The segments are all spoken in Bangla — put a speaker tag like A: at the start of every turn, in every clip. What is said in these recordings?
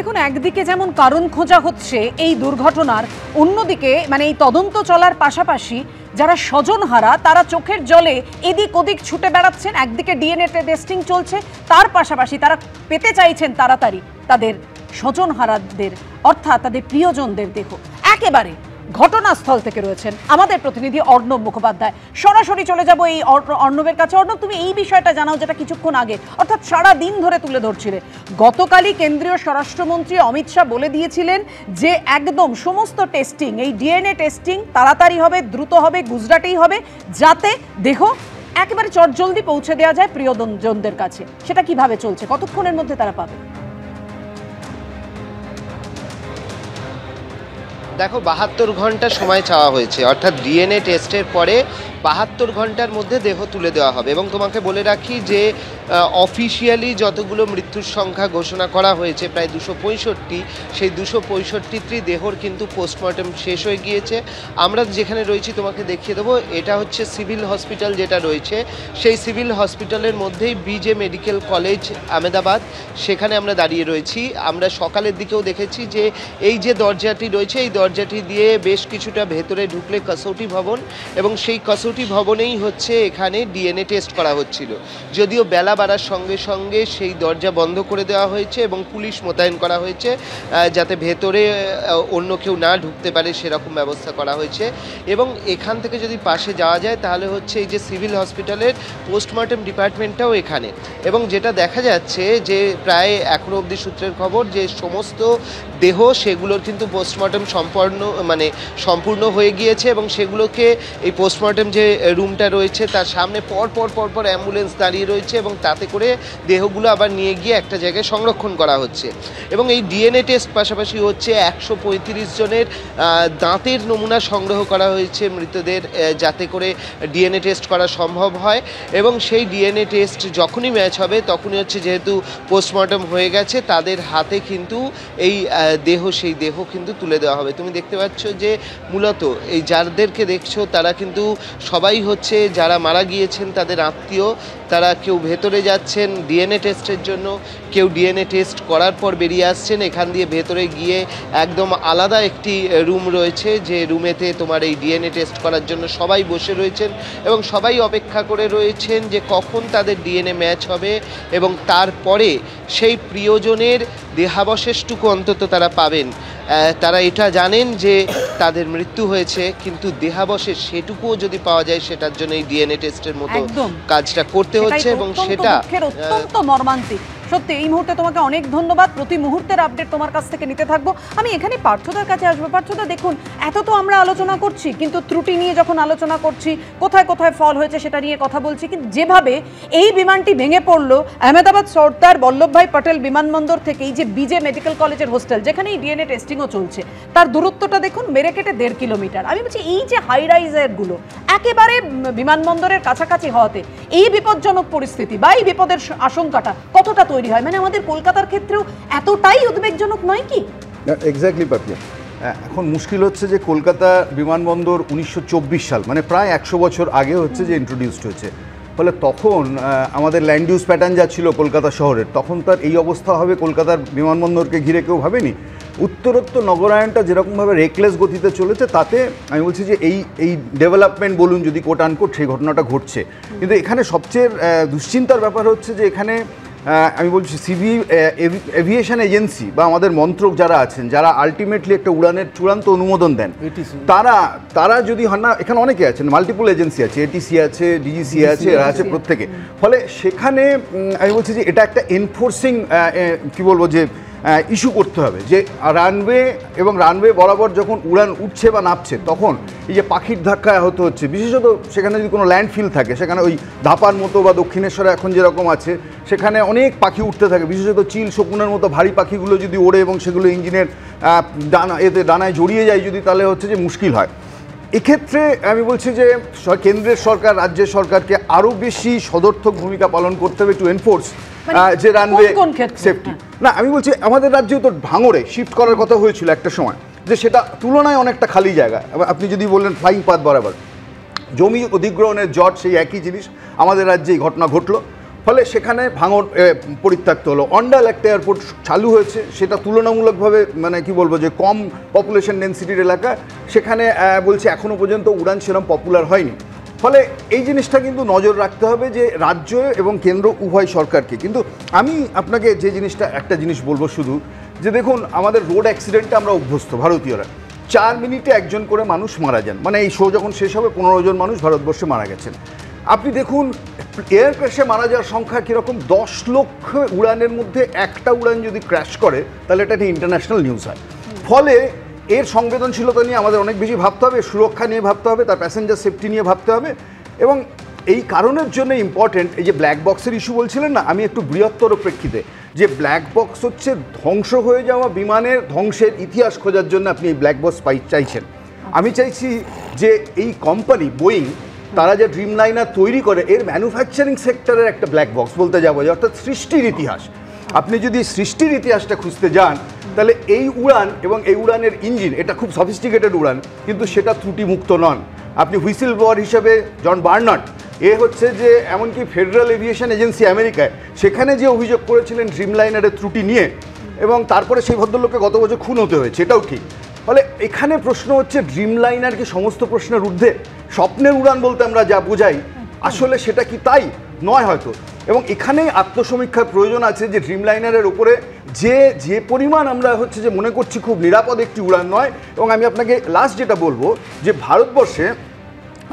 A: দেখুন, একদিকে যেমন কারণ খোঁজা হচ্ছে এই দুর্ঘটনার, অন্যদিকে মানে এই তদন্ত চলার পাশাপাশি যারা স্বজনহারা তারা চোখের জলে এদিক ওদিক ছুটে বেড়াচ্ছেন। একদিকে ডিএনএ টেস্টিং চলছে, তার পাশাপাশি তারা পেতে চাইছেন তাড়াতাড়ি তাদের স্বজনহারাদের অর্থাৎ তাদের প্রিয়জনদের দেহ। একেবারে ঘটনাস্থল থেকে রয়েছেন আমাদের প্রতিনিধি অর্ণব মুখোপাধ্যায়। সরাসরি চলে যাব এই অর্ণবের কাছে। অর্ণব, তুমি এই বিষয়টা জানাও যেটা কিছুক্ষণ আগে অর্থাৎ সারা দিন ধরে তুলে ধরছিলে। গতকালই কেন্দ্রীয় স্বরাষ্ট্রমন্ত্রী অমিত শাহ বলে দিয়েছিলেন যে একদম সমস্ত টেস্টিং, এই ডিএনএ টেস্টিং তাড়াতাড়ি হবে, দ্রুত হবে, গুজরাটেই হবে, যাতে দেহ একেবারে চটজলদি পৌঁছে দেওয়া যায় প্রিয়জনদের কাছে। সেটা কিভাবে চলছে, কতক্ষণের মধ্যে তারা পাবে?
B: দেখো, 72 ঘন্টা সময় চাওয়া হয়েছে, অর্থাৎ ডিএনএ টেস্টের পরে 72 ঘন্টার মধ্যে দেহ তুলে দেওয়া হবে। এবং তোমাকে বলে রাখি যে অফিসিয়ালি যতগুলো মৃত্যুর সংখ্যা ঘোষণা করা হয়েছে প্রায় 265, সেই 265টি দেহর কিন্তু পোস্টমর্টম শেষ হয়ে গিয়েছে। আমরা যেখানে রয়েছি তোমাকে দেখিয়ে দেবো, এটা হচ্ছে সিভিল হসপিটাল যেটা রয়েছে, সেই সিভিল হসপিটালের মধ্যেই বিজে মেডিকেল কলেজ আহমেদাবাদ, সেখানে আমরা দাঁড়িয়ে রয়েছি। আমরা সকালের দিকেও দেখেছি যে এই যে দরজাটি রয়েছে, এই দরজাটি দিয়ে বেশ কিছুটা ভেতরে ঢুকলে কসৌটি ভবন, এবং সেই কসৌটি ভবনেই হচ্ছে এখানে ডিএনএ টেস্ট করা হচ্ছিল। যদিও বেলা বাড়ার সঙ্গে সঙ্গে সেই দরজা বন্ধ করে দেওয়া হয়েছে এবং পুলিশ মোতায়েন করা হয়েছে যাতে ভেতরে অন্য কেউ না ঢুকতে পারে, সেরকম ব্যবস্থা করা হয়েছে। এবং এখান থেকে যদি পাশে যাওয়া যায় তাহলে হচ্ছে এই যে সিভিল হসপিটালের পোস্টমর্টম ডিপার্টমেন্টটাও এখানে। এবং যেটা দেখা যাচ্ছে যে প্রায় এখনো অবধি সূত্রের খবর যে সমস্ত দেহ সেগুলোর কিন্তু পোস্টমর্টম সম্পূর্ণ হয়ে গিয়েছে, এবং সেগুলোকে এই পোস্টমর্টম যে রুমটা রয়েছে তার সামনে পর অ্যাম্বুলেন্স দাঁড়িয়ে রয়েছে, এবং তাতে করে দেহগুলো আবার নিয়ে গিয়ে একটা জায়গায় সংরক্ষণ করা হচ্ছে। এবং এই ডিএনএ টেস্ট পাশাপাশি হচ্ছে 135 জনের দাঁতের নমুনা সংগ্রহ করা হয়েছে মৃতদের, যাতে করে ডিএনএ টেস্ট করা সম্ভব হয়। এবং সেই ডিএনএ টেস্ট যখনই ম্যাচ হবে তখনই হচ্ছে, যেহেতু পোস্টমর্টম হয়ে গেছে, তাদের হাতে কিন্তু এই সেই দেহ কিন্তু তুলে দেওয়া হবে। তুমি দেখতে পাচ্ছ যে মূলত এই যাদেরকে দেখছো তারা কিন্তু সবাই হচ্ছে যারা মারা গিয়েছেন তাদের আত্মীয়। তারা কেউ ভেতরে যাচ্ছেন ডিএনএ টেস্টের জন্য, কেউ ডিএনএ টেস্ট করার পর বেরিয়ে আসছেন। এখান দিয়ে ভেতরে গিয়ে একদম আলাদা একটি রুম রয়েছে, যে রুমেতে তোমার এই ডিএনএ টেস্ট করার জন্য সবাই বসে রয়েছেন এবং সবাই অপেক্ষা করে রয়েছেন যে কখন তাদের ডিএনএ ম্যাচ হবে, এবং তারপরে সেই প্রিয়জনের দেহাবশেষটুকু অন্তত তারা পাবেন। তারা এটা জানেন যে তাদের মৃত্যু হয়েছে, কিন্তু দেহাবশেষ সেটুকুও যদি পাওয়া যায় সেটার জন্য এই ডিএনএ টেস্টের মতো কাজটা করতে হচ্ছে, এবং সেটা
A: অত্যন্ত মর্মান্তিক। সত্যি এই মুহূর্তে তোমাকে অনেক ধন্যবাদ। প্রতি মুহূর্তের আপডেট তোমার কাছ থেকে নিতে থাকবো। আমি এখানে পার্থদার কাছে আসবো। পার্থদা, দেখুন, এত তো আমরা আলোচনা করছি, কিন্তু ত্রুটি নিয়ে যখন আলোচনা করছি, কোথায় কোথায় ফল হয়েছে সেটা নিয়ে কথা বলছি, কিন্তু যেভাবে এই বিমানটি ভেঙে পড়লো আহমেদাবাদ সর্দার বল্লভভাই পটেল বিমানবন্দর থেকে এই যে বিজে মেডিকেল কলেজের হোস্টেল, যেখানে এই ডিএনএ টেস্টিংও চলছে, তার দূরত্বটা দেখুন, মেরে কেটে 1.5 কিলোমিটার। আমি বলছি এই যে হাই রাইজারগুলো একেবারে বিমানবন্দরের কাছাকাছি হওয়াতে এই বিপজ্জনক পরিস্থিতি বা এই বিপদের আশঙ্কাটা কতটা তৈরি হয়, মানে আমাদের কলকাতার ক্ষেত্রেও এতটাই উদ্বেগজনক নয় কি?
C: এক্স্যাক্টলি পাপিয়া। এখন মুশকিল হচ্ছে যে কলকাতা বিমানবন্দর 1924 সাল, মানে প্রায় 100 বছর আগে হচ্ছে যে ইন্ট্রোডিউসড হয়েছে। ফলে তখন আমাদের ল্যান্ড ইউজ প্যাটার্ন যা ছিল কলকাতা শহরের, তখন তার এই অবস্থা হবে কলকাতার বিমানবন্দরকে ঘিরে কেউ ভাবেনি। উত্তরোত্তর নগরায়ণটা যেরকমভাবে রেকলেস গতিতে চলেছে, তাতে আমি বলছি যে এই ডেভেলপমেন্ট বলুন যদি কোট আনকোট, সেই ঘটনাটা ঘটছে। কিন্তু এখানে সবচেয়ে দুশ্চিন্তার ব্যাপার হচ্ছে যে এখানে আমি বলছি সিভিল এভিয়েশন এজেন্সি বা আমাদের মন্ত্রক যারা আছেন, যারা আলটিমেটলি একটা উড়ানের চূড়ান্ত অনুমোদন দেন, তারা যদি হন না, এখানে অনেকে আছেন, মাল্টিপল এজেন্সি আছে, এটিসি আছে, ডিজিসি আছে, এরা আছে প্রত্যেকে। ফলে সেখানে আমি বলছি যে এটা একটা এনফোর্সিং কী বলবো যে ইস্যু করতে হবে, যে রানওয়ে বরাবর যখন উড়ান উঠছে বা নামছে, তখন এই যে পাখির ধাক্কায় আহত হচ্ছে, বিশেষত সেখানে যদি কোনো ল্যান্ডফিল থাকে, সেখানে ওই ধাপার মতো বা দক্ষিণেশ্বরে এখন যেরকম আছে, সেখানে অনেক পাখি উঠতে থাকে, বিশেষত চিল শকুনের মতো ভারী পাখিগুলো যদি ওড়ে এবং সেগুলো ইঞ্জিনের ডানায় জড়িয়ে যায় যদি, তাহলে হচ্ছে যে মুশকিল হয়। এক্ষেত্রে আমি বলছি যে কেন্দ্রের সরকার রাজ্যের সরকারকে আরও বেশি সদর্থক ভূমিকা পালন করতে হবে টু এনফোর্স যে রানওয়ে সেফটি। না, আমি বলছি আমাদের রাজ্যেও তো ভাঙড়ে শিফট করার কথা হয়েছিল একটা সময়, যে সেটা তুলনায় অনেকটা খালি জায়গা। আপনি যদি বললেন ফ্লাইং পাথ বরাবর জমি অধিগ্রহণের জট, সেই একই জিনিস আমাদের রাজ্যে এই ঘটনা ঘটলো। ফলে সেখানে ভাঙড় পরিত্যক্ত হলো। অন্ডাল একটা এয়ারপোর্ট চালু হয়েছে, সেটা তুলনামূলকভাবে মানে কি বলবো যে কম পপুলেশন ডেন্সিটির এলাকা, সেখানে বলছে এখনও পর্যন্ত উড়ান সেরকম পপুলার হয়নি। ফলে এই জিনিসটা কিন্তু নজর রাখতে হবে যে রাজ্য এবং কেন্দ্র উভয় সরকারকে। কিন্তু আমি আপনাকে যে জিনিসটা একটা জিনিস বলবো শুধু, যে দেখুন আমাদের রোড অ্যাক্সিডেন্টে আমরা অভ্যস্ত ভারতীয়রা, 4 মিনিটে একজন করে মানুষ মারা যান, মানে এই শো যখন শেষ হবে 15 জন মানুষ ভারতবর্ষে মারা গেছেন। আপনি দেখুন এয়ার ক্র্যাশে মারা যাওয়ার সংখ্যা কীরকম, 10 লক্ষ উড়ানের মধ্যে একটা উড়ান যদি ক্র্যাশ করে তাহলে এটা একটা ইন্টারন্যাশনাল নিউজ হয়। ফলে এর সংবেদনশীলতা নিয়ে আমাদের অনেক বেশি ভাবতে হবে, সুরক্ষা নিয়ে ভাবতে হবে, তার প্যাসেঞ্জার সেফটি নিয়ে ভাবতে হবে। এবং এই কারণের জন্য ইম্পর্টেন্ট, এই যে ব্ল্যাক বক্সের ইস্যু বলছিলেন না, আমি একটু বৃহত্তর প্রেক্ষিতে, যে ব্ল্যাক বক্স হচ্ছে ধ্বংস হয়ে যাওয়া বিমানের ধ্বংসের ইতিহাস খোঁজার জন্য আপনি এই ব্ল্যাক বক্স চাইছেন। আমি চাইছি যে এই কোম্পানি বোয়িং, তারা যে ড্রিমলাইনার তৈরি করে এর ম্যানুফ্যাকচারিং সেক্টরের একটা ব্ল্যাক বক্স বলতে যাবো, যে অর্থাৎ সৃষ্টির ইতিহাস। আপনি যদি সৃষ্টির ইতিহাসটা খুঁজতে যান তাহলে এই উড়ান এবং এই উড়ানের ইঞ্জিন, এটা খুব সফিস্টিকেটেড উড়ান, কিন্তু সেটা ত্রুটিমুক্ত নন। আপনি হুইসেল ব্লোয়ার হিসেবে জন বার্নার্ড, এ হচ্ছে যে এমনকি ফেডারেল এভিয়েশন এজেন্সি আমেরিকায়, সেখানে যে অভিযোগ করেছিলেন ড্রিমলাইনারের ত্রুটি নিয়ে, এবং তারপরে সেই ভদ্রলোককে গত বছর খুন হতে হয়েছে, এটাও ঠিক। ফলে এখানে প্রশ্ন হচ্ছে ড্রিমলাইনার কি সমস্ত প্রশ্নের ঊর্ধ্বে? স্বপ্নের উড়ান বলতে আমরা যা বোঝাই আসলে সেটা কি তাই নয় হয়তো। এবং এখানেই আত্মসমীক্ষার প্রয়োজন আছে যে ড্রিমলাইনারের উপরে যে পরিমাণ আমরা হচ্ছে যে মনে করছি খুব নিরাপদ একটি উড়ান নয়। এবং আমি আপনাকে লাস্ট যেটা বলবো, যে ভারতবর্ষে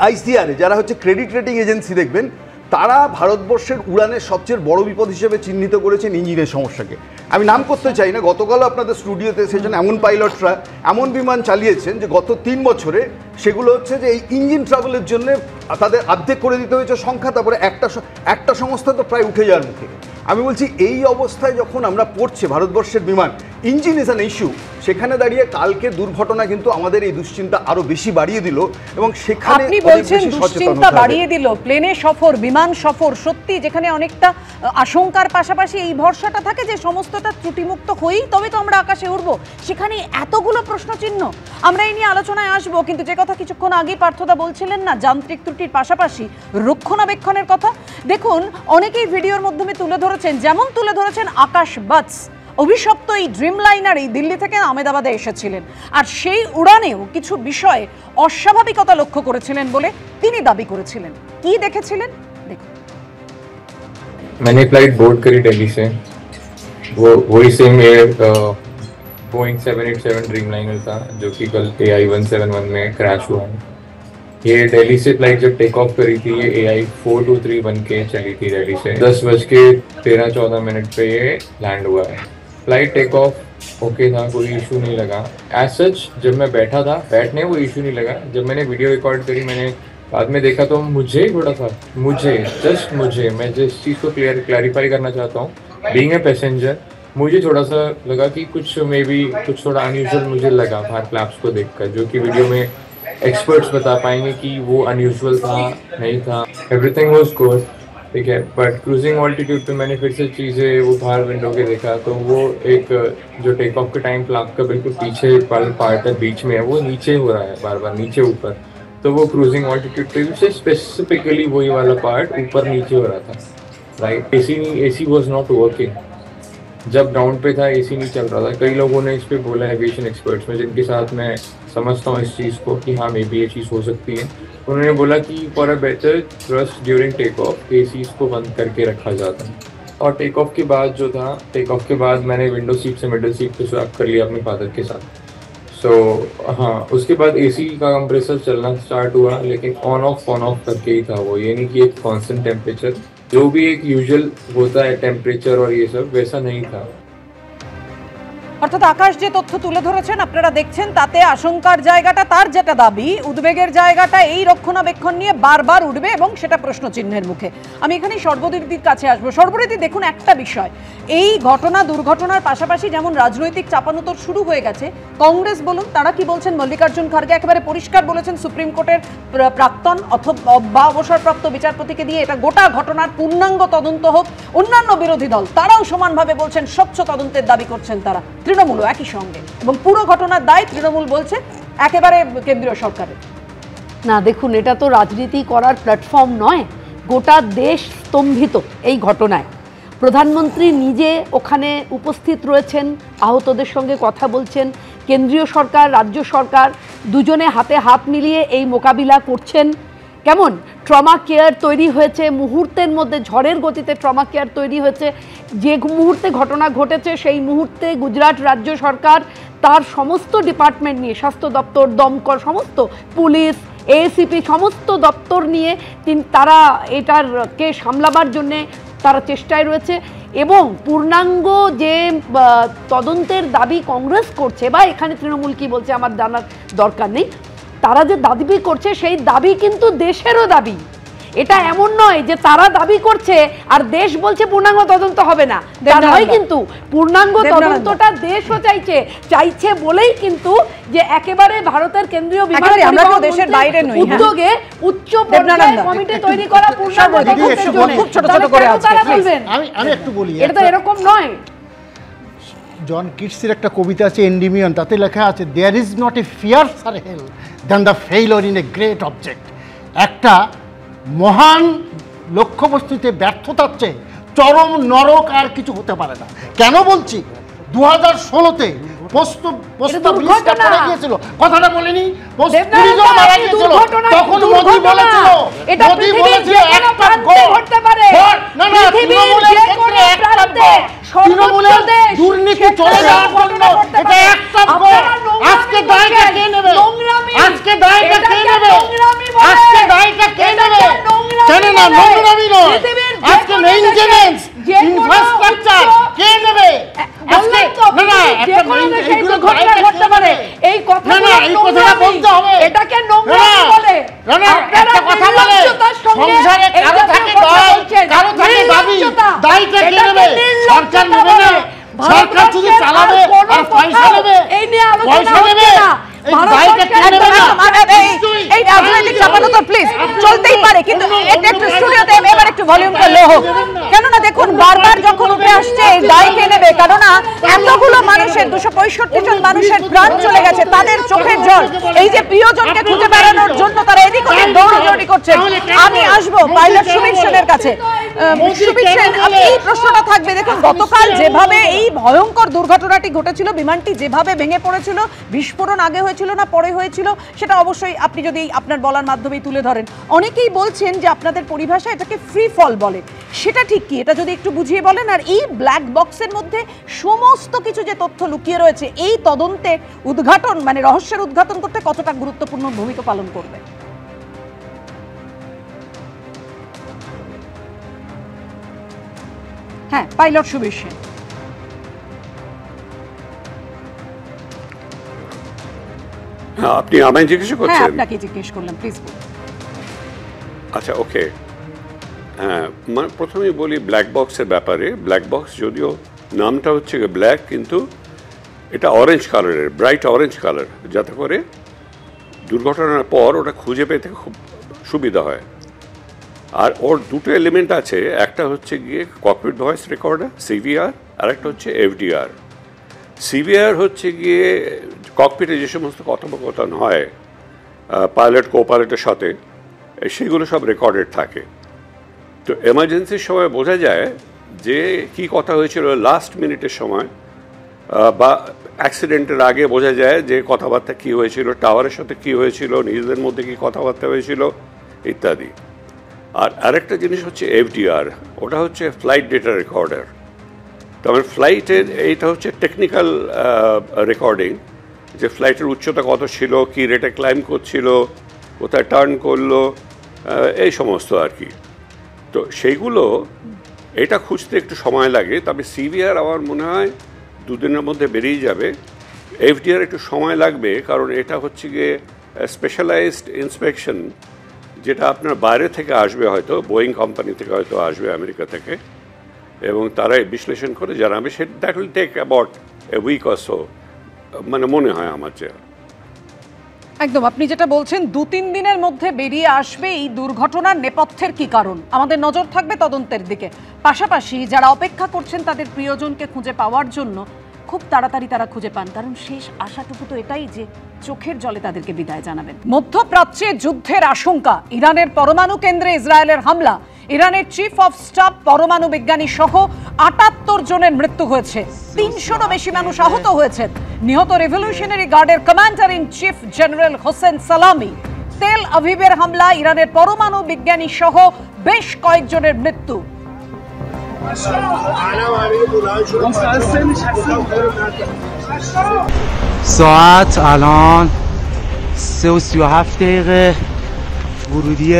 C: আইসিআরএ যারা হচ্ছে ক্রেডিট রেটিং এজেন্সি দেখবেন, তারা ভারতবর্ষের উড়ানের সবচেয়ে বড় বিপদ হিসেবে চিহ্নিত করেছেন ইঞ্জিনের সমস্যাকে। আমি নাম করতে চাই না, গতকালও আপনাদের স্টুডিওতে সেজন্য এমন পাইলটরা এমন বিমান চালিয়েছেন যে গত 3 বছরে সেগুলো হচ্ছে যে এই ইঞ্জিন ট্রাভেলের জন্য তাদের অর্ধেক করে দিতে হয়েছে সংখ্যা, তারপরে একটা সংস্থা তো প্রায় উঠে যাওয়ার মুখে। আমি বলছি এই অবস্থায় যখন আমরা পড়ছে ভারতবর্ষের বিমান, ইঞ্জিন ইজ অ্যান ইস্যু, সেখানে দাঁড়িয়ে কালকে দুর্ঘটনা কিন্তু আমাদের এই দুশ্চিন্তা আরো বেশি বাড়িয়ে দিল। এবং সেখানে
A: আপনি বলছেন দুশ্চিন্তা বাড়িয়ে দিল, প্লেনে সফর, বিমান সফর, সত্যি যেখানে অনেকটা আশঙ্কার পাশাপাশি এই ভরসাটা থাকে যে সমস্তটা ত্রুটিমুক্ত হয়েই তবে তো আমরা আকাশে উড়ব, সেখানে এতগুলো প্রশ্নচিহ্ন। আমরা এই নিয়ে আলোচনায় আসবো, কিন্তু যে কথা কিছুক্ষণ আগে পার্থদা বলছিলেন না, যান্ত্রিক ত্রুটির পাশাপাশি রক্ষণাবেক্ষণের কথা, দেখুন অনেকেই ভিডিওর মাধ্যমে তুলে ধরেছেন, যেমন তুলে ধরেছেন আকাশ বাটস, অভিশপ্ত এই ড্রিমলাইনার এই দিল্লি থেকে আহমেদাবাদে এসেছিলেন, আর সেই উড়ানেও কিছু বিষয়ে অস্বাভাবিকতা লক্ষ্য করেছিলেন বলে তিনি দাবি করেছিলেন। কি দেখেছিলেন দেখুন।
D: मैंने फ्लाइट बोर्ड करी दिल्ली से, वो वही सेम एयर बोइंग 787 ड्रीमलाइनर था जो कि कल AI-171 में क्रैश हुआ है। ये दिल्ली से फ्लाइट जब टेक ऑफ करी थी, ये AI-4231 बन के चली थी दिल्ली से। 10:13-14 पे ये लैंड हुआ है। फ्लाइट टेक ऑफ ओके था, कोई इशू नहीं लगा। एज सच जब मैं बैठा था, बैठने वो इशू नहीं लगा। जब मैंने वीडियो रिकॉर्ड करी, मैंने बाद में देखा तो मुझे थोड़ा सा मैं जिस चीज़ को क्लैरिफाई करना चाहता हूँ, बीइंग ए पैसेंजर, मुझे थोड़ा सा लगा कि कुछ मे बी कुछ थोड़ा अनयूजुअल मुझे लगा बाहर फ्लैप्स को देखकर, जो कि वीडियो में एक्सपर्ट्स बता पाएंगे कि वो अनयूजुअल था नहीं था। एवरीथिंग वाज गुड, ठीक है। बट क्रूजिंग ऑल्टीट्यूड पे मैंने फिर से चीज़ें वो बाहर विंडो के देखा, तो वो एक जो टेक ऑफ के टाइम फ्लैप का बिल्कुल पीछे पार्ट है, बीच में है, वो नीचे हो रहा है बार बार, नीचे ऊपर। तो वो क्रूजिंग ऑल्टीट्यूड पे से स्पेसिफिकली वही वाला पार्ट ऊपर नीचे हो रहा था, right. AC was not working. जब ग्राउंड पे था एसी नहीं चल रहा था। कई लोगों ने इस पे बोला, एविएशन एक्सपर्ट्स में जिनके साथ मैं समझता हूँ इस चीज़ को कि हाँ मे बी ये चीज़ हो सकती है, उन्होंने बोला कि for a better thrust during take off ACs को बंद करके रखा जाता है। और टेक ऑफ के बाद जो था, टेक ऑफ के बाद मैंने विंडो सीट से मिडिल सीट पे स्वैप कर लिया अपने फादर के साथ। सो हाँ, उसके बाद एसी का कंप्रेसर चलना स्टार्ट हुआ, लेकिन ऑन ऑफ करके ही था वो, ये नहीं कि एक कांस्टेंट टेम्परेचर जो भी एक यूजुअल होता है टेम्परेचर और ये सब, वैसा नहीं था।
A: অর্থাৎ আকাশ যে তথ্য তুলে ধরেছেন আপনারা দেখছেন, তাতে আশঙ্কার জায়গাটা, তার যেটা দাবি, উদ্বেগের জায়গাটা এই রক্ষণাবেক্ষণ নিয়ে বারবার উঠবে এবং সেটা প্রশ্নচিহ্নের মুখে। আমি এখানে সর্বদীর কাছে আসবো। সর্বদীদি, দেখুন একটা বিষয়, এই দুর্ঘটনার পাশাপাশি যেমন রাজনৈতিক চাপানোতর শুরু হয়ে গেছে, কংগ্রেস বলুন তারা কি বলছেন, মল্লিকার্জুন খার্গে একেবারে পরিষ্কার বলেছেন সুপ্রিম কোর্টের প্রাক্তন বা অবসরপ্রাপ্ত বিচারপতিকে দিয়ে এটা গোটা ঘটনার পূর্ণাঙ্গ তদন্ত হোক। অন্যান্য বিরোধী দল তারাও সমানভাবে বলছেন, স্বচ্ছ তদন্তের দাবি করছেন তারা, তৃণমূলও একই সঙ্গে, এবং পুরো ঘটনার দায় তৃণমূল বলছে একেবারে কেন্দ্রীয় সরকারের।
E: না দেখুন, এটা তো রাজনীতি করার প্ল্যাটফর্ম নয়, গোটা দেশ স্তম্ভিত এই ঘটনায়। প্রধানমন্ত্রী নিজে ওখানে উপস্থিত রয়েছেন, আহতদের সঙ্গে কথা বলছেন, কেন্দ্রীয় সরকার রাজ্য সরকার দুজনে হাতে হাত মিলিয়ে এই মোকাবিলা করছেন। কেমন ট্রমা কেয়ার তৈরি হয়েছে মুহূর্তের মধ্যে, ঝড়ের গতিতে ট্রমা কেয়ার তৈরি হয়েছে। যে মুহূর্তে ঘটনা ঘটেছে সেই মুহূর্তে গুজরাট রাজ্য সরকার তার সমস্ত ডিপার্টমেন্ট নিয়ে, স্বাস্থ্য দপ্তর, দমকল, সমস্ত পুলিশ, এএসিপি সমস্ত দপ্তর নিয়ে তারা এটারকে সামলাবার জন্যে তারা চেষ্টায় রয়েছে। এবং পূর্ণাঙ্গ যে তদন্তের দাবি কংগ্রেস করছে, বা এখানে তৃণমূল কি বলছে আমার জানার দরকার নেই, তারা যে দাবি করছে সেই দাবি কিন্তু দেশেরও দাবি। এটা এমন নয় যে তারা দাবি করছে আর দেশ বলছে পূর্ণাঙ্গ তদন্ত হবে না, তা নয়। কিন্তু পূর্ণাঙ্গ তদন্তটা দেশও চাইছে বলেই কিন্তু যে একেবারে ভারতের কেন্দ্রীয় বিমান
A: দেশের বাইরে নই
E: উদ্যোগে উচ্চ পর্যায়ের কমিটি তৈরি করা পূর্ণাঙ্গ
A: খুব ছোট ছোট করে
F: আমি একটু বলি,
E: এটা তো এরকম নয়।
F: জন কিটসের একটা কবিতা আছে এন্ডিমিয়ন, তাতে লেখা আছে there is not a fiercer hell than the failure in a great object. একটা মহান লক্ষ্যবস্তুতে ব্যর্থতার চেয়ে চরম নরক আর কিছু হতে পারে না। কেন বলছি, 2016-তে কথাটা বলিনি, তখন মোদি বলেছিল দুর্নীতি চলে যাওয়ার জন্য এটা একটা আজকে দায়টা কে নেবে? আজকে দায়টা কে নেবে? আজকে দায়টা কে নেবে? জানে না, নোংরামি নয়, আজকে মেইনটেনেন্স ইনফ্রাস্ট্রাকচার কে নেবে? আজকে না এইগুলো ঘটতে পারে, এই কথা বলতে হবে। এটাকে নোংরামি বলে। একটা কথা বলে সংসারে কারো থাকে দল, কারো থাকে দাবি, দায়টা কে নেবে? সরকার নেবে না। সরকার শুধু চালাবে আর পয়সা নেবে, পয়সা নেবে।
A: চলতেই পারে, কিন্তু এবার একটু ভলিউম করলে হোক। কেননা দেখুন বারবার যখন উঠে আসছে এই দায় কে নেবে, কেননা এতগুলো মানুষের 265 জন মানুষের প্রাণ চলে গেছে, তাদের চোখের জল, এই যে প্রিয়জনকে খুঁজে বেড়ানোর জন্য তারা এদিক ওদিক দৌড়াদৌড়ি করছেন। আমি আসবো পাইলট সুমিত সেনের কাছে। সুমিত সেন, এই প্রশ্নটা থাকবে। দেখুন গতকাল যেভাবে এই ভয়ঙ্কর দুর্ঘটনাটি ঘটেছিল, বিমানটি যেভাবে ভেঙে পড়েছিল, বিস্ফোরণ আগে হয়েছিল না পরে হয়েছিল সেটা অবশ্যই আপনি যদি আপনার বলার মাধ্যমে তুলে ধরেন। অনেকেই বলছেন যে আপনাদের পরিভাষা এটাকে ফ্রি ফল বলে, সেটা ঠিক কি? এটা যদি একটু বুঝিয়ে বলেন। আর এই ব্ল্যাক বক্সের মধ্যে সমস্ত কিছু যে তথ্য লুকিয়ে রয়েছে, এই তদন্তের উদ্ঘাটন মানে রহস্যের উদ্ঘাটন করতে কতটা গুরুত্বপূর্ণ ভূমিকা পালন করবে? হ্যাঁ, পাইলট সুবীর সেন।
G: আপনি আমায় জিজ্ঞেস করছেন?
A: হ্যাঁ, আপনাকে জিজ্ঞেস করলাম, প্লিজ।
G: আচ্ছা, ওকে। হ্যাঁ, মানে প্রথমেই বলি ব্ল্যাক বক্সের ব্যাপারে। ব্ল্যাক বক্স যদিও নামটা হচ্ছে ব্ল্যাক, কিন্তু এটা অরেঞ্জ কালারের, ব্রাইট অরেঞ্জ কালার, যাতে করে দুর্ঘটনার পর ওটা খুঁজে পেতে খুব সুবিধা হয়। আর ওর দুটো এলিমেন্ট আছে, একটা হচ্ছে গিয়ে ককপিট ভয়েস রেকর্ডার সিভিআর, আর একটা হচ্ছে এফডিআর। সিভিআর হচ্ছে গিয়ে ককপিটে যে সমস্ত কথোপকথন হয় পাইলট কো পাইলটের সাথে, সেগুলো সব রেকর্ডেড থাকে। তো এমার্জেন্সির সময় বোঝা যায় যে কি কথা হয়েছিল লাস্ট মিনিটের সময়, বা অ্যাক্সিডেন্টের আগে বোঝা যায় যে কথাবার্তা কী হয়েছিল, টাওয়ারের সাথে কী হয়েছিল, নিজেদের মধ্যে কী কথাবার্তা হয়েছিল ইত্যাদি। আর আরেকটা জিনিস হচ্ছে এফডিআর, ওটা হচ্ছে ফ্লাইট ডেটা রেকর্ডার। তবে ফ্লাইটের এইটা হচ্ছে টেকনিক্যাল রেকর্ডিং, যে ফ্লাইটের উচ্চতা কত ছিল, কী রেটে ক্লাইম্ব করছিল, কোথায় টার্ন করলো, এই সমস্ত আর কি। তো সেইগুলো এটা খুঁজতে একটু সময় লাগে। তবে সিভিআর আমার মনে হয় 2 দিনের মধ্যে বেরিয়ে যাবে। এফডিআর একটু সময় লাগবে, কারণ এটা হচ্ছে গিয়ে স্পেশালাইজড ইন্সপেকশন, যেটা আপনার বাইরে থেকে আসবে, হয়তো বোয়িং কোম্পানি থেকে হয়তো আসবে, আমেরিকা থেকে, এবং তারাই বিশ্লেষণ করে জানাবে। সেটা that will take about a week or so, মানে মনে হয় আমার। যে
A: একদম আপনি যেটা বলছেন 2-3 দিনের মধ্যে বেরিয়ে আসবে এই দুর্ঘটনার নেপথ্যের কি কারণ, আমাদের নজর থাকবে তদন্তের দিকে। পাশাপাশি যারা অপেক্ষা করছেন তাদের প্রিয়জনকে খুঁজে পাওয়ার জন্য, খুব তাড়াতাড়ি তারা খুঁজে পান, কারণ শেষ আশাটুকু তো এটাই যে চোখের জলে তাদেরকে বিদায় জানাবেন। মধ্যপ্রাচ্যে যুদ্ধের আশঙ্কা, ইরানের পরমাণু কেন্দ্রে ইসরায়েলের হামলা, ইরানের চিফ অফ স্টাফ পরমাণু বিজ্ঞানী সহ ৭৮ জনের মৃত্যু হয়েছে, ৩০০রও বেশি মানুষ আহত হয়েছেন। নিহত রেভলিউশনারি গার্ডের commander in chief general Hossain সালামি। তেল আভিভের হামলা ইরানের পরমাণু বিজ্ঞানী সহ বেশ কয়েকজনের মৃত্যু।
H: ساعت الان 3:37 دقیقه ورودی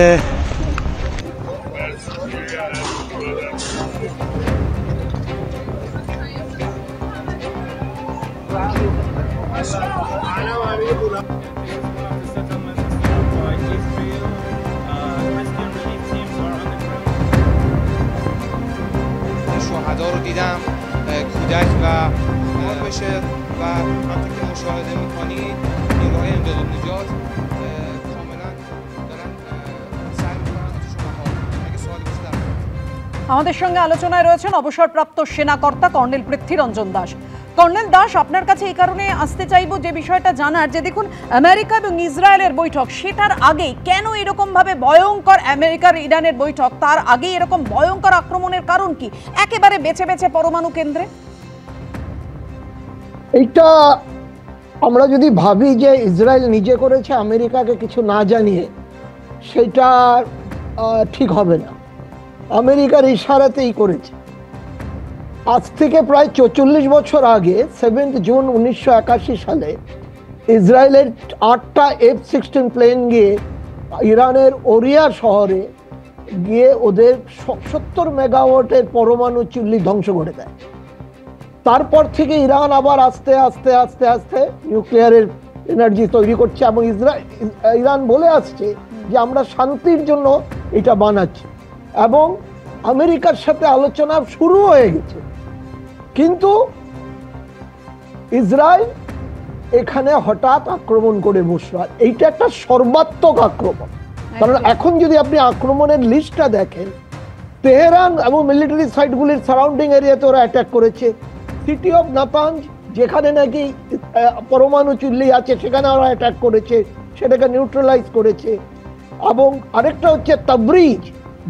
H: شهدا رو دیدم، کودک و بشه و همونطور که مشاهده میکنید نیروهای امداد و نجات کاملا دارن سعی میکنن شماها اگه سوالی باشه در
A: আমাদের সঙ্গে আলোচনায় রয়েছেন অবসরপ্রাপ্ত সেনাকর্তা কর্নেল পৃথ্বীরঞ্জন দাস। কর্নেল দাস, আপনার কাছে এই কারণে আসতে চাইবো যে বিষয়টা জানার, যে দেখুন আমেরিকা এবং ইসরায়েলের বৈঠক, সেটার আগে কেন এরকম ভাবে ভয়ঙ্কর আমেরিকার ইরানের বৈঠক, তার আগে এরকম ভয়ঙ্কর আক্রমণের কারণ কি একেবারে বেছে বেছে পরমাণু কেন্দ্রে?
F: এইটা আমরা যদি ভাবি যে ইসরায়েল নিজে করেছে আমেরিকাকে কিছু না জানিয়ে, সেটা ঠিক হবে না। আমেরিকার ইশারাতেই করেছে। আজ থেকে প্রায় ৪৪ বছর আগে 7 জুন 1981 সালে ইসরায়েলের 8টা F-16 প্লেন গিয়ে ইরানের ওরিয়া শহরে গিয়ে ওদের 70 মেগাওয়াটের পরমাণু চুল্লি ধ্বংস করে দেয়। তারপর থেকে ইরান আবার আস্তে আস্তে আস্তে আস্তে নিউক্লিয়ারের এনার্জি তৈরি করছে এবং ইরান বলে আসছে যে আমরা শান্তির জন্য এটা বানাচ্ছি, এবং আমেরিকার সাথে আলোচনা শুরু হয়ে গেছে। কিন্তু ইসরায়েল এখানে হঠাৎ আক্রমণ করে বসলো। এইটা একটা সর্বাত্মক আক্রমণ, কারণ এখন যদি আপনি আক্রমণের লিস্টটা দেখেন, তেহরান এবং মিলিটারি সাইটগুলির সারাউন্ডিং এরিয়াতে ওরা অ্যাটাক করেছে। সিটি অফ নাতাঞ্জ, যেখানে নাকি পরমাণু চুল্লি আছে, সেখানে ওরা অ্যাটাক করেছে, সেটাকে নিউট্রালাইজ করেছে। এবং আরেকটা হচ্ছে তাবরিজ,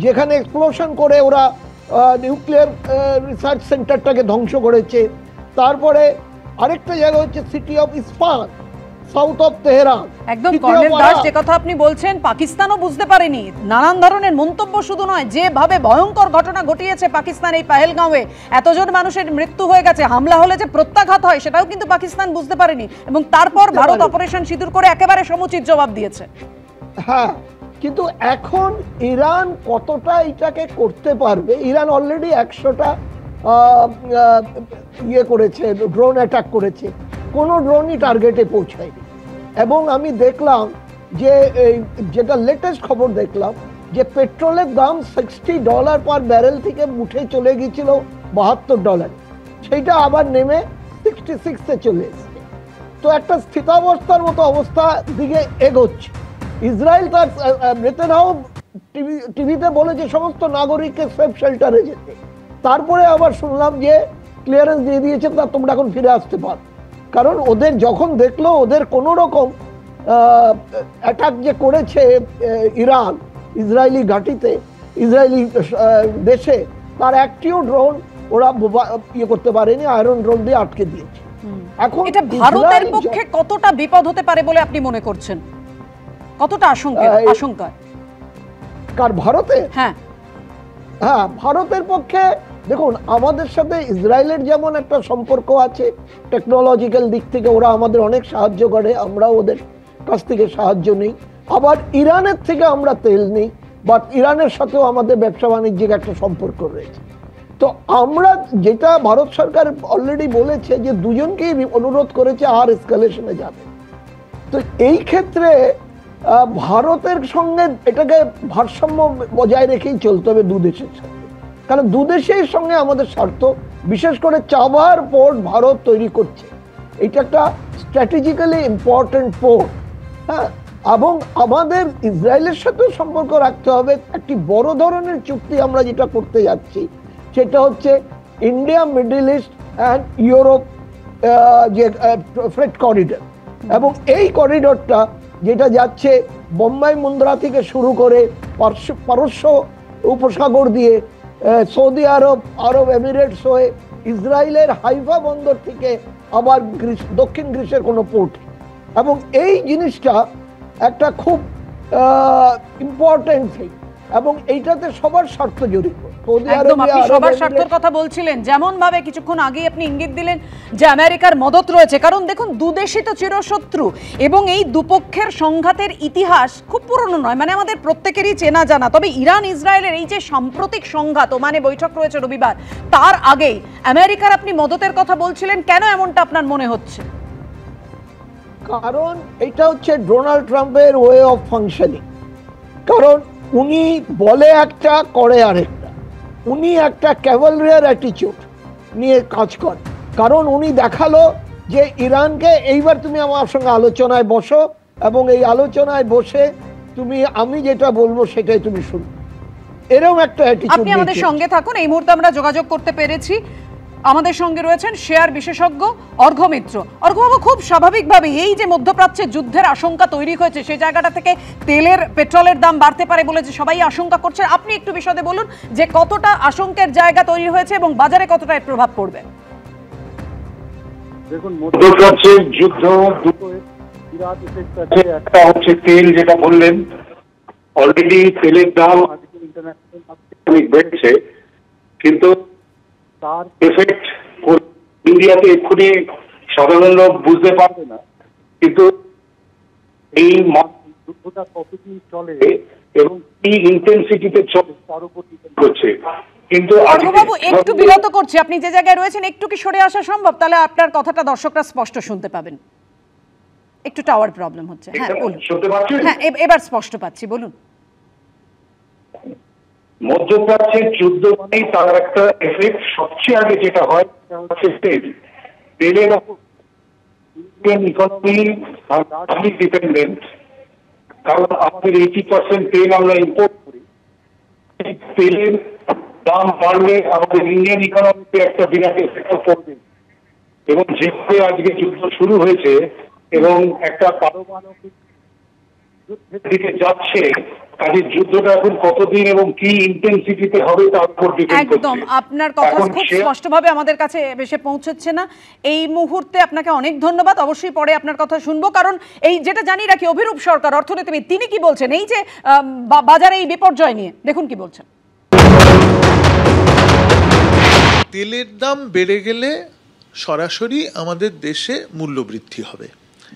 F: যেখানে এক্সপ্লোশন করে ওরা নিউক্লিয়ার রিসার্চ সেন্টারটাকে ধ্বংস করেছে। তারপরে আরেকটা জায়গা হচ্ছে city of Isfahan, south of Tehran.
A: একদম কর্নেল দাস, যে কথা আপনি বলছেন পাকিস্তানও বুঝতে পারেনি। নানান ধরনের মন্তব্য শুধু নয়, যেভাবে ভয়ঙ্কর ঘটনা ঘটিয়েছে পাকিস্তান এই পাহেলগাঁওয়ে, এতজন মানুষের মৃত্যু হয়ে গেছে, হামলা হলে যে প্রত্যাঘাত হয় সেটাও কিন্তু পাকিস্তান বুঝতে পারেনি, এবং তারপর ভারত অপারেশন সিঁদুর করে একেবারে সমুচিত জবাব দিয়েছে।
F: হ্যাঁ, কিন্তু এখন ইরান কতটা এটাকে করতে পারবে? ইরান অলরেডি 100টা করেছে, ড্রোন অ্যাটাক করেছে, কোনো ড্রোনই টার্গেটে পৌঁছায়নি। এবং আমি দেখলাম যে যেটা লেটেস্ট খবর দেখলাম যে পেট্রোলের দাম $60 পার ব্যারেল থেকে উঠে চলে গিয়েছিল $72, সেইটা আবার নেমে 66-এ চলে এসেছে। তো একটা স্থিতাবস্থার মতো অবস্থা দিকে এগোচ্ছে। ইসরায়েল তার নেতানিয়াহু টিভিতে বলেছে সমস্ত নাগরিককে সেফ শেল্টারে যেতে, তারপরে আবার শুনলাম যে ক্লিয়ারেন্স দিয়ে দিয়েছে তা তোমরা এখন ফিরে আসতে পারো। কারণ ওদের যখন দেখলো ওদের কোনো রকম অ্যাটাক যে করেছে ইরান ইসরায়েলি ঘাঁটিতে, ইসরায়েলি দেশে, তার একটিও ড্রোন ওরা ইয়ে করতে পারেনি, আয়রন ড্রোন দিয়ে আটকে দিয়েছে। এখন
A: এটা ভারতের পক্ষে কতটা বিপদ হতে পারে বলে আপনি মনে করছেন? কতটা আশঙ্কা?
F: কার? ভারতে?
A: হ্যাঁ,
F: ভারতের পক্ষে দেখুন, আমাদের সাথে ইসরায়েলের যেমন একটা সম্পর্ক আছে, টেকনোলজিক্যাল দিক থেকে ওরা আমাদের অনেক সাহায্য করে, আমরা ওদের কাছ থেকে সাহায্য নিই। আবার ইরানের থেকে আমরা তেল নিই, বাট ইরানের সাথেও আমাদের ব্যবসা বাণিজ্যিক একটা সম্পর্ক রয়েছে। তো আমরা যেটা ভারত সরকার অলরেডি বলেছে যে দুজনকেই অনুরোধ করেছে আর এসকালেশনে যাবে। তো এই ক্ষেত্রে ভারতের সঙ্গে এটাকে ভারসাম্য বজায় রেখেই চলতে হবে দু দেশের সাথে, কারণ দু দেশের সঙ্গে আমাদের স্বার্থ, বিশেষ করে চাবার পোর্ট ভারত তৈরি করছে, এটা একটা স্ট্র্যাটেজিক্যালি ইম্পর্টেন্ট পোর্ট। হ্যাঁ, এবং আমাদের ইসরায়েলের সাথেও সম্পর্ক রাখতে হবে। একটি বড় ধরনের চুক্তি আমরা যেটা করতে যাচ্ছি সেটা হচ্ছে India, middle east and Europe যে ফ্রেট করিডর, এবং এই করিডরটা যেটা যাচ্ছে বোম্বাই মুন্দ্রা থেকে শুরু করে পারস্য
I: উপসাগর দিয়ে সৌদি আরব, আরব এমিরেটস হয়ে ইসরায়েলের হাইফা বন্দর থেকে আবার দক্ষিণ গ্রিসের কোনো পোর্ট। এবং এই জিনিসটা একটা খুব ইম্পর্টেন্ট থিং, এবং এইটাতে সবার স্বার্থ জড়িত।
A: একদম আপনি সবার স্বার্থের কথা বলছিলেন, যেমন ভাবে কিছুক্ষণ আগে আপনি ইঙ্গিত দিলেন যে আমেরিকার মদত রয়েছে, কারণ দেখুন দুদেশই তো চিরশত্রু এবং এই দুপক্ষের সংঘাতের ইতিহাস খুব পুরনো নয়, মানে আমাদের প্রত্যেকেরই চেনা জানা। তবে ইরান ইসরায়েলের এই যে সাম্প্রতিক সংঘাত, মানে বৈঠক রয়েছে রবিবার, তার আগেই আমেরিকার আপনি মদতের কথা বলছিলেন, কেন এমনটা আপনার মনে হচ্ছে?
I: কারণ এটা হচ্ছে ডোনাল্ড ট্রাম্পের ওয়ে অফ ফাংশনিং। কারণ উনি বলে একটা, করে আরেকটা। উনি একটা ক্যাভালরিয়ার অ্যাটিটিউড নিয়ে কাজ করেন। কারণ উনি দেখালো যে ইরানকে এইবার তুমি আমার সঙ্গে আলোচনায় বসো, এবং এই আলোচনায় বসে তুমি আমি যেটা বলবো সেটাই তুমি শুনবে, এরকম একটা অ্যাটিটিউড।
A: আপনি আমাদের সঙ্গে থাকুন, এই মুহূর্তে আমরা যোগাযোগ করতে পেরেছি। আমাদের সঙ্গে রয়েছেন শেয়ার বিশেষজ্ঞ অর্ঘ্য মিত্র। অর্ঘ্যবাবু, খুব স্বাভাবিকভাবে এই যে মধ্যপ্রাচ্যে যুদ্ধের আশঙ্কা তৈরি হয়েছে, সেই জায়গাটা থেকে পেট্রোলের দাম বাড়তে পারে বলে যে সবাই আশঙ্কা করছে, আপনি একটু বিশদে বলুন যে কতটা আশঙ্কার জায়গা তৈরি হয়েছে এবং বাজারে কতটা এর প্রভাব পড়বে।
J: দেখুন, মধ্যপ্রাচ্যের যুদ্ধ দুটো বিরাট ইফেক্ট আছে। একটা হচ্ছে তেল, যেটা বললেন, অলরেডি তেলের দাম আজকে ইন্টারন্যাশনাল বেড়েছে, কিন্তু তার এফেক্ট ইন্ডিয়াতে এক্ষুনি সাধারণ লোক বুঝতে পারবে না। কিন্তু এই যুদ্ধটা কতদিন চলে এবং কি ইন্টেন্সিটিতে চলে তার উপর ডিপেন্ড করছে। কিন্তু
A: অর্ঘ্যবাবু, একটু বিরত করছি, আপনি যে জায়গায় রয়েছেন একটু কি সরে আসা সম্ভব? তাহলে আপনার কথাটা দর্শকরা স্পষ্ট শুনতে পাবেন। একটু টাওয়ার প্রবলেম হচ্ছে। হ্যাঁ বলুন।
J: শুনতে পাচ্ছেন?
A: হ্যাঁ, এবার স্পষ্ট পাচ্ছি, বলুন।
J: মধ্যপ্রাচ্যের যুদ্ধ মানেই তার একটা এফেক্ট সবচেয়ে আগে যেটা হয় সেটা হচ্ছে তেল। তেলের উপর ইন্ডিয়ান ইকোনমি লার্জলি ডিপেন্ডেন্ট, কারণ আমাদের 80% তেল আমরা ইম্পোর্ট করি। তেলের দাম বাড়লে আমাদের ইন্ডিয়ান ইকোনমিতে একটা বিরাট এফেক্ট পড়বে। এবং যেভাবে আজকে যুদ্ধ শুরু হয়েছে এবং একটা পারমাণবিক যুদ্ধের দিকে যাচ্ছে, কাজের যুদ্ধটা এখন কতদিন এবং কি ইন্টেন্সিটিতে হবে তার উপর ডিপেন্ড করছে।
A: একদম, আপনার কথা খুব স্পষ্টভাবে আমাদের কাছে এসে পৌঁছচ্ছে না এই মুহূর্তে। আপনাকে অনেক ধন্যবাদ, অবশ্যই পরে আপনার কথা শুনবো। কারণ এই যেটা জানি রাখি, অভিরূপ সরকার অর্থনীতিবিদ, তিনি কি বলছেন এই যে বাজারে এই বিপর্যয় নিয়ে, দেখুন কি বলছেন।
K: তেলের দাম বেড়ে গেলে সরাসরি আমাদের দেশে মূল্যবৃদ্ধি হবে,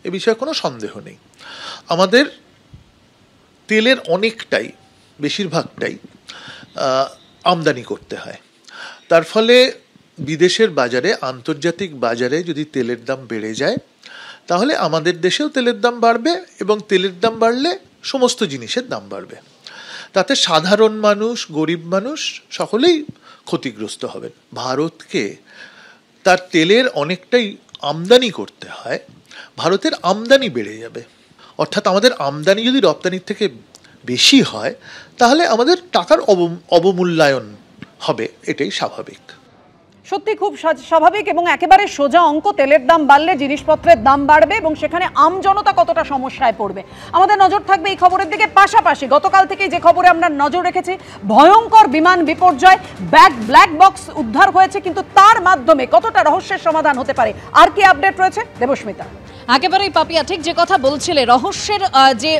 K: এ বিষয়ে কোনো সন্দেহ নেই। আমাদের তেলের অনেকটাই, বেশিরভাগটাই আমদানি করতে হয়। তার ফলে বিদেশের বাজারে, আন্তর্জাতিক বাজারে যদি তেলের দাম বেড়ে যায়, তাহলে আমাদের দেশেও তেলের দাম বাড়বে, এবং তেলের দাম বাড়লে সমস্ত জিনিসের দাম বাড়বে। তাতে সাধারণ মানুষ, গরিব মানুষ সকলেই ক্ষতিগ্রস্ত হবেন। ভারতকে তার তেলের অনেকটাই আমদানি করতে হয়, ভারতের আমদানি বেড়ে যাবে। অর্থাৎ আমাদের আমদানি যদি রপ্তানির থেকে বেশি হয়, তাহলে আমাদের টাকার অবমূল্যায়ন হবে, এটাই স্বাভাবিক।
A: সত্যি খুব স্বাভাবিক এবং একেবারে সোজা অঙ্ক। তেলের দাম বাড়লে জিনিসপত্রের দাম বাড়বে এবং সেখানে আমজনতা কতটা সমস্যায় পড়বে। আমাদের নজর থাকবে এই খবরের দিকে। পাশাপাশি গতকাল থেকে যে খবরে আমরা নজর রেখেছি, ভয়ঙ্কর বিমান বিপর্যয়, ব্ল্যাক বক্স উদ্ধার হয়েছে, কিন্তু তার মাধ্যমে কতটা রহস্যের সমাধান হতে পারে, আর কি আপডেট রয়েছে দেবস্মিতা?
L: একেবারেই পাপিয়া ঠিক যে কথা বলছিলে, রহস্যের যে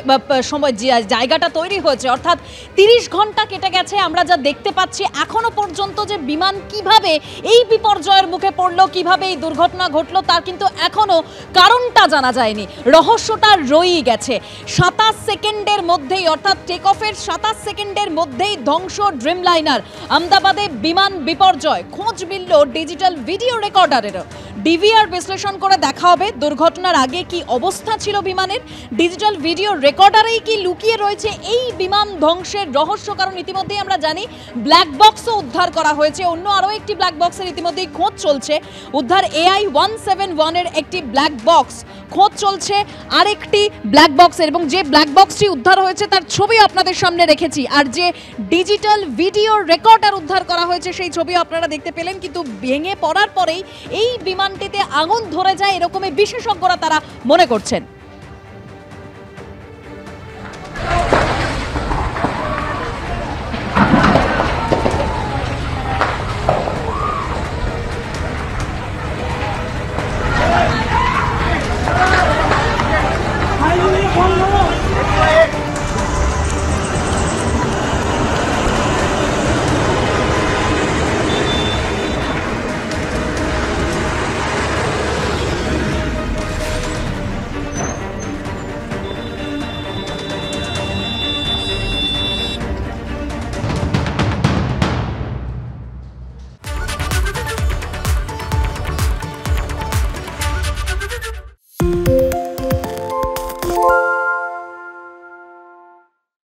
L: সময় জায়গাটা তৈরি হয়েছে, অর্থাৎ 30 ঘন্টা কেটে গেছে, আমরা যা দেখতে পাচ্ছি এখনো পর্যন্ত যে বিমান কিভাবে এই বিপর্যয়ের মুখে পড়লো, কিভাবে এই দুর্ঘটনা ঘটলো, তার কিন্তু এখনো কারণটা জানা যায়নি। রহস্যটা রয়েই গেছে। 27 সেকেন্ডের মধ্যেই, অর্থাৎ টেক অফের 27 সেকেন্ডের মধ্যেই ধ্বংস ড্রিমলাইনার। আহমেদাবাদে বিমান বিপর্যয়, খোঁজ মিলল ডিজিটাল ভিডিও রেকর্ডারেরও। ডিভিআর বিশ্লেষণ করে দেখা হবে দুর্ঘটনার আগে কি অবস্থা ছিল বিমানের, ডিজিটাল ভিডিও রেকর্ডারেই কি লুকিয়ে রয়েছে এই বিমান ধ্বংসের রহস্য। কারণ ইতিমধ্যেই আমরা জানি ব্ল্যাক বক্সও উদ্ধার করা হয়েছে, অন্য আরও একটি ব্ল্যাক বক্সের ইতিমধ্যেই খোঁজ চলছে। উদ্ধার AI-171 এর একটি ব্ল্যাক বক্স, খোঁজ চলছে আরেকটি ব্ল্যাক বক্সের, এবং যে ব্ল্যাক বক্সটি উদ্ধার হয়েছে তার ছবি আপনাদের সামনে রেখেছি। আর যে ডিজিটাল ভিডিও রেকর্ডার উদ্ধার করা হয়েছে সেই ছবিও আপনারা দেখতে পেলেন। কিন্তু ভেঙে পড়ার পরেই এই বিমানটিতে আগুন ধরে যায় এরকমই বিশেষজ্ঞরা তারা মনে করছেন।